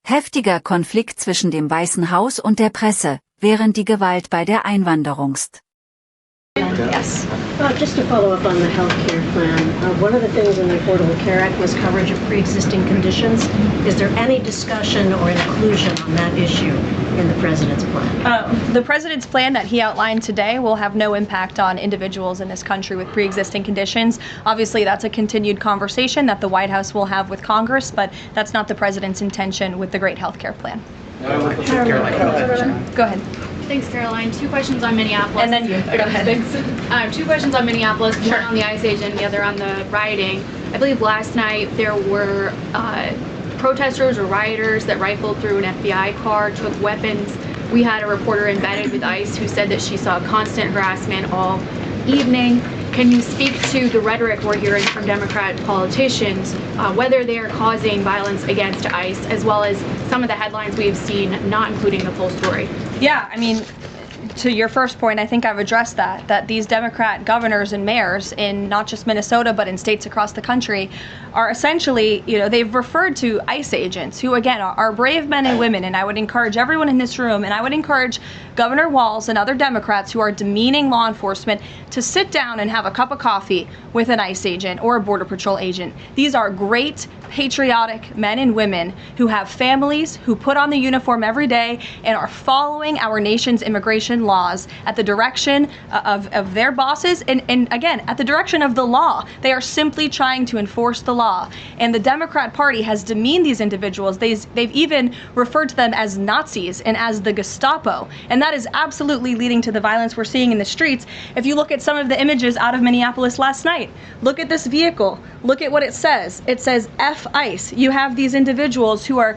Heftiger Konflikt zwischen dem Weißen Haus und der Presse, während die Gewalt bei der Einwanderungsd. Yes. Just to follow up on the health care plan, one of the things in the Affordable Care Act was coverage of pre-existing conditions. Is there any discussion or inclusion on that issue in the President's plan? The President's plan that he outlined today will have no impact on individuals in this country with pre-existing conditions. Obviously, that's a continued conversation that the White House will have with Congress, but that's not the President's intention with the great health care plan. Go ahead. Thanks, Caroline. Two questions on Minneapolis. And then you. Go ahead. Two questions on Minneapolis, one on the ICE agent, the other on the rioting. I believe last night there were protesters or rioters that rifled through an FBI car, took weapons. We had a reporter embedded with ICE who said that she saw constant harassment all evening. Can you speak to the rhetoric we're hearing from Democrat politicians, whether they are causing violence against ICE, as well as some of the headlines we've seen not including the full story? Yeah, I mean, to your first point, I think I've addressed that these Democrat governors and mayors in not just Minnesota, but in states across the country are essentially, they've referred to ICE agents who, again, are brave men and women. And I would encourage everyone in this room, and I would encourage Governor Walz and other Democrats who are demeaning law enforcement to sit down and have a cup of coffee with an ICE agent or a Border Patrol agent. These are great, patriotic men and women who have families, who put on the uniform every day and are following our nation's immigration laws at the direction of their bosses and again, at the direction of the law. They are simply trying to enforce the law. And the Democrat Party has demeaned these individuals. They've even referred to them as Nazis and as the Gestapo. And that is absolutely leading to the violence we're seeing in the streets. If you look at some of the images out of Minneapolis last night, look at this vehicle. Look at what it says. It says F ICE. You have these individuals who are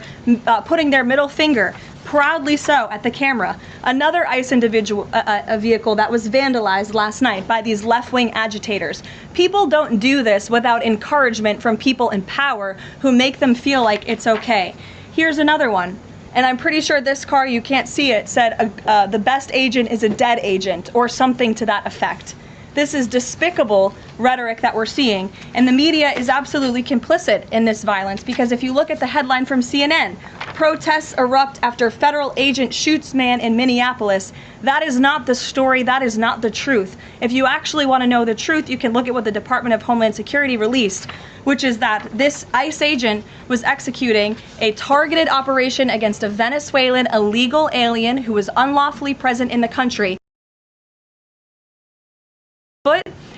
putting their middle finger, proudly so, at the camera. Another ICE vehicle that was vandalized last night by these left-wing agitators. People don't do this without encouragement from people in power who make them feel like it's okay. Here's another one. And I'm pretty sure this car, you can't see it, said the best agent is a dead agent or something to that effect. This is despicable rhetoric that we're seeing, and the media is absolutely complicit in this violence because if you look at the headline from CNN, protests erupt after federal agent shoots man in Minneapolis, that is not the story, that is not the truth. If you actually want to know the truth, you can look at what the Department of Homeland Security released, which is that this ICE agent was executing a targeted operation against a Venezuelan illegal alien who was unlawfully present in the country.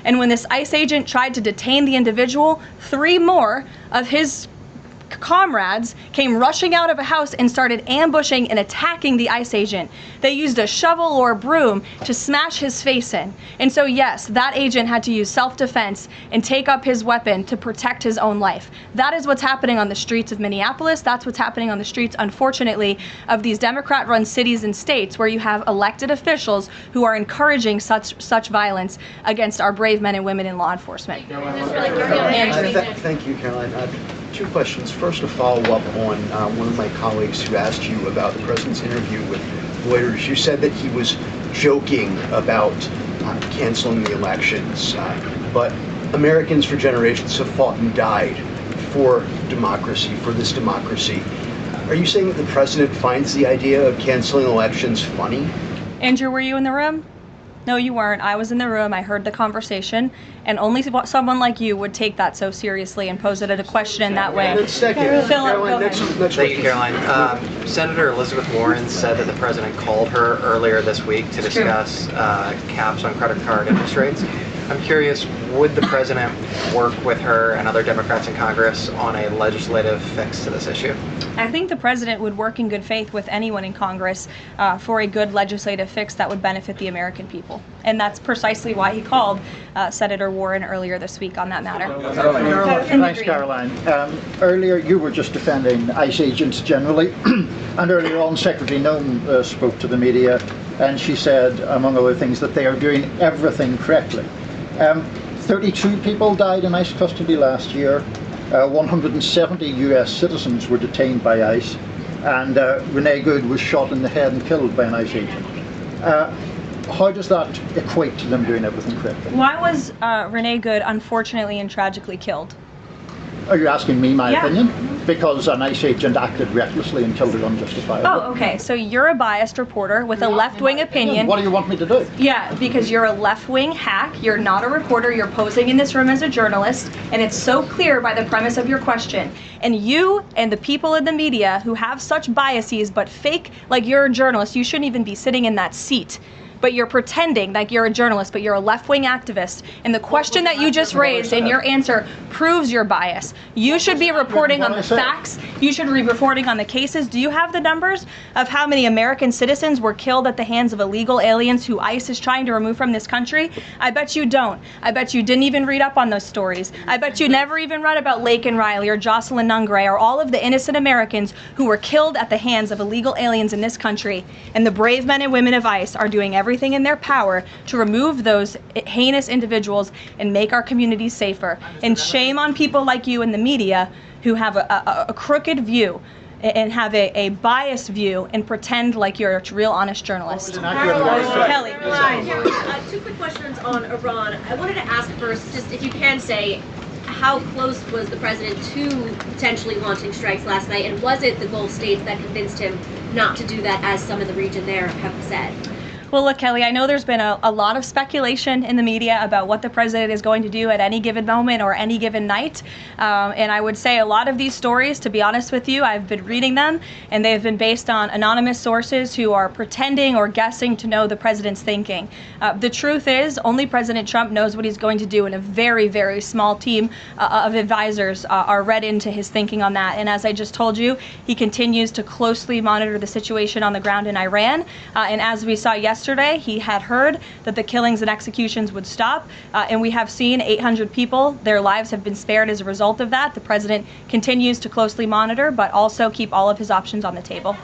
And when this ICE agent tried to detain the individual, 3 more of his comrades came rushing out of a house and started ambushing and attacking the ICE agent. They used a shovel or a broom to smash his face in. And so yes, that agent had to use self-defense and take up his weapon to protect his own life. That is what's happening on the streets of Minneapolis. That's what's happening on the streets, unfortunately, of these Democrat-run cities and states where you have elected officials who are encouraging such violence against our brave men and women in law enforcement. Thank you, Caroline. 2 questions. First, a follow-up on one of my colleagues who asked you about the president's interview with Reuters. You said that he was joking about canceling the elections, but Americans for generations have fought and died for democracy, for this democracy. Are you saying that the president finds the idea of canceling elections funny? Andrew, were you in the room? No, you weren't. I was in the room. I heard the conversation, and only someone like you would take that so seriously and pose it as a question in that way. And then second, Caroline, next Thank you, Caroline. Senator Elizabeth Warren said that the president called her earlier this week to discuss caps on credit card interest rates. I'm curious, would the president work with her and other Democrats in Congress on a legislative fix to this issue? I think the president would work in good faith with anyone in Congress for a good legislative fix that would benefit the American people. And that's precisely why he called Senator Warren earlier this week on that matter. Thanks, Caroline. Earlier you were just defending ICE agents generally, and earlier on Secretary Noem spoke to the media, and she said, among other things, that they are doing everything correctly. 32 people died in ICE custody last year. 170 US citizens were detained by ICE, and Renee Good was shot in the head and killed by an ICE agent. How does that equate to them doing everything correctly? Why was Renee Good unfortunately and tragically killed? Are you asking me my Yeah. opinion? Because an ICE agent acted recklessly and killed her unjustifiably. Oh, okay. So you're a biased reporter with a left-wing opinion. What do you want me to do? Yeah, because you're a left-wing hack, you're not a reporter, you're posing in this room as a journalist, and it's so clear by the premise of your question. And you and the people in the media who have such biases but fake like you're a journalist, you shouldn't even be sitting in that seat. But you're pretending like you're a journalist, but you're a left-wing activist. And the question that you just raised and your answer proves your bias. You should be reporting on the facts. You should be reporting on the cases. Do you have the numbers of how many American citizens were killed at the hands of illegal aliens who ICE is trying to remove from this country? I bet you don't. I bet you didn't even read up on those stories. I bet you never even read about Laken Riley or Jocelyn Nungray or all of the innocent Americans who were killed at the hands of illegal aliens in this country. And the brave men and women of ICE are doing everything in their power to remove those heinous individuals and make our communities safer. And shame on people like you in the media who have a crooked view and have a biased view and pretend like you're a real honest journalist. Kelly. Two quick questions on Iran. I wanted to ask first, just if you can say, how close was the president to potentially launching strikes last night, and was it the Gulf states that convinced him not to do that, as some in the region there have said? Well, look, Kelly, I know there's been a lot of speculation in the media about what the president is going to do at any given moment or any given night. And I would say a lot of these stories, to be honest with you, I've been reading them, and they've been based on anonymous sources who are pretending or guessing to know the president's thinking. The truth is, only President Trump knows what he's going to do, and a very, very small team of advisors are read into his thinking on that. And as I just told you, he continues to closely monitor the situation on the ground in Iran. And as we saw yesterday, he had heard that the killings and executions would stop, and we have seen 800 people, their lives have been spared as a result of that. The president continues to closely monitor, but also keep all of his options on the table.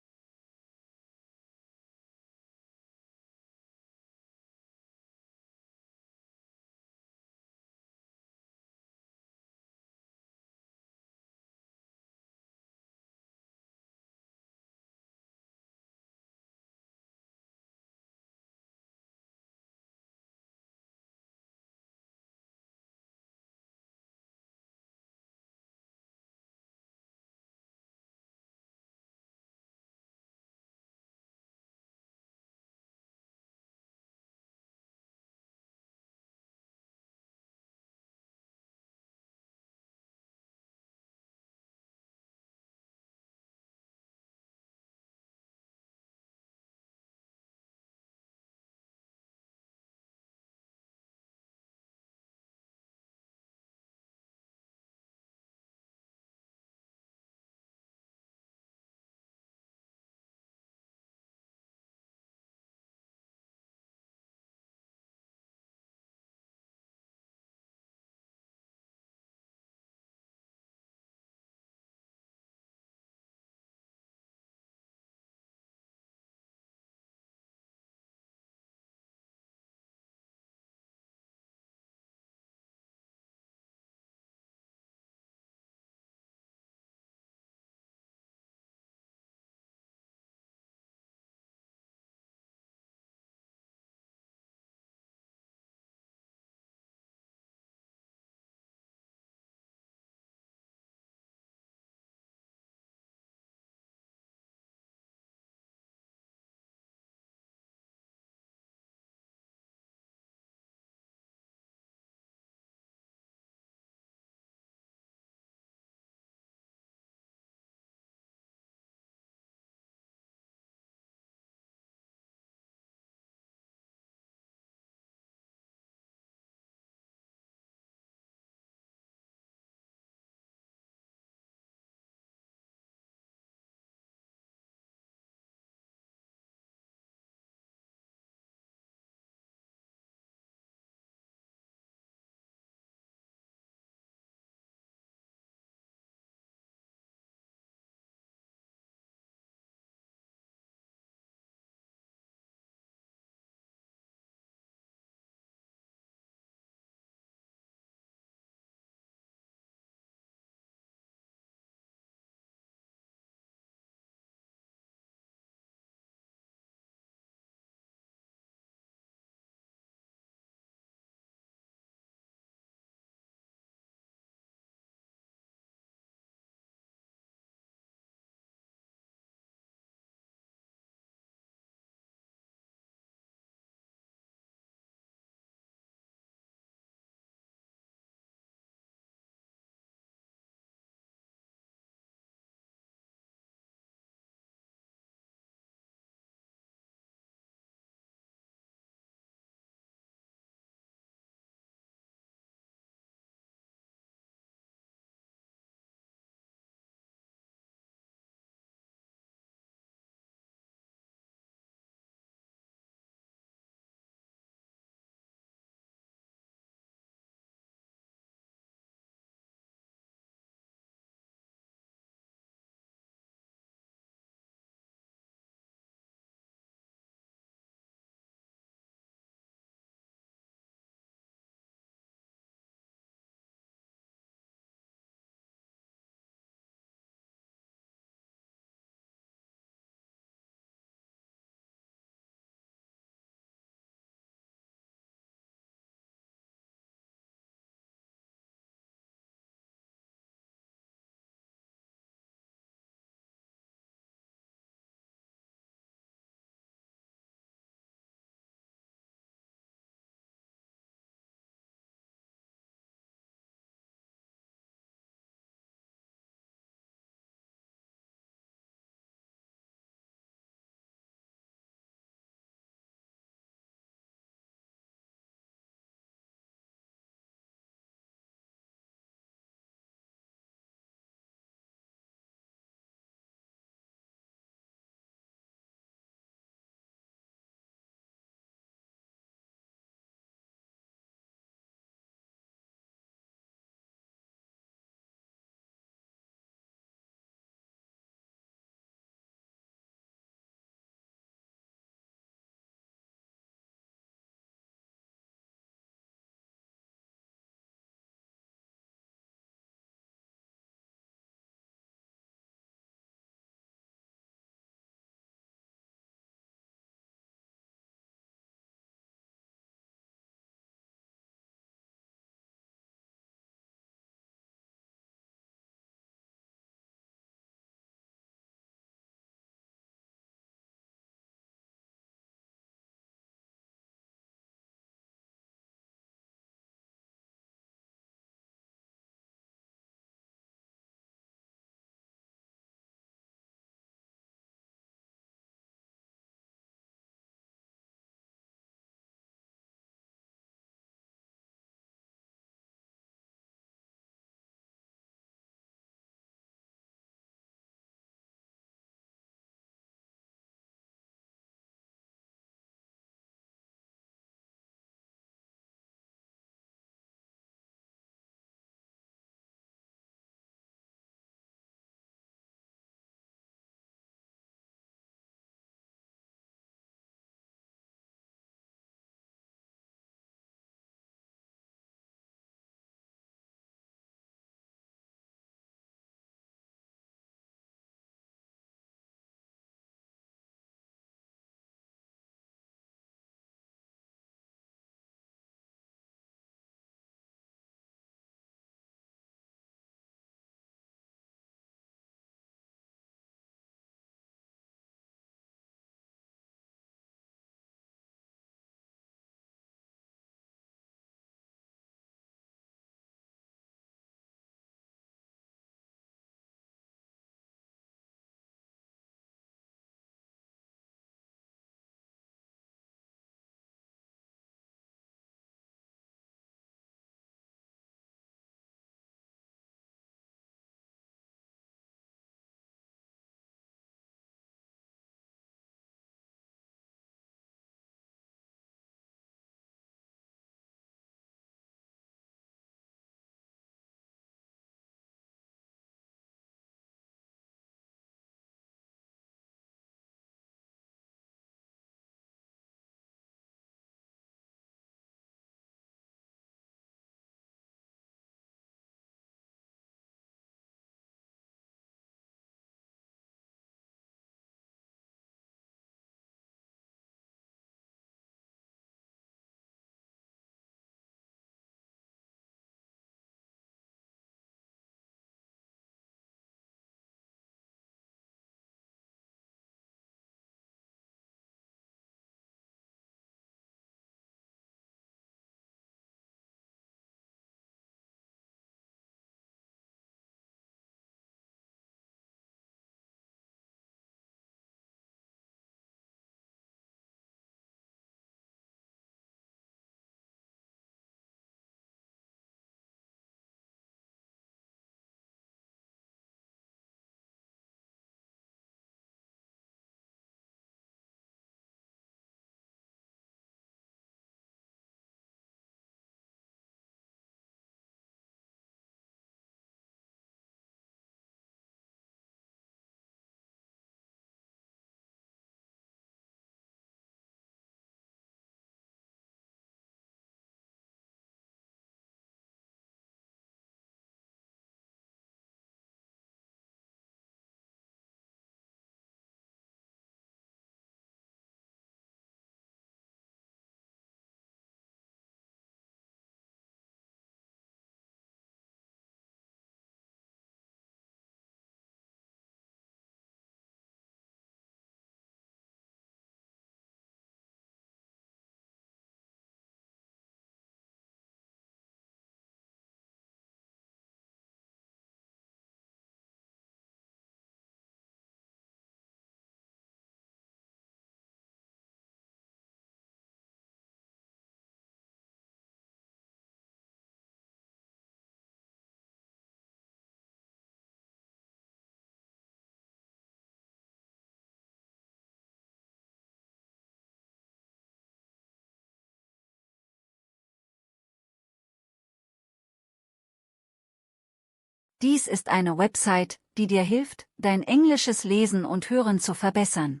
Dies ist eine Website, die dir hilft, dein englisches Lesen und Hören zu verbessern.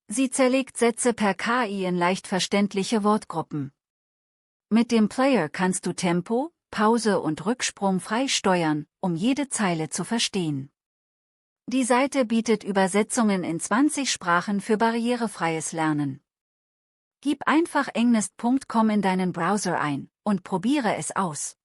Sie zerlegt Sätze per KI in leicht verständliche Wortgruppen. Mit dem Player kannst du Tempo, Pause und Rücksprung frei steuern, um jede Zeile zu verstehen. Die Seite bietet Übersetzungen in 20 Sprachen für barrierefreies Lernen. Gib einfach englist.com in deinen Browser ein und probiere es aus.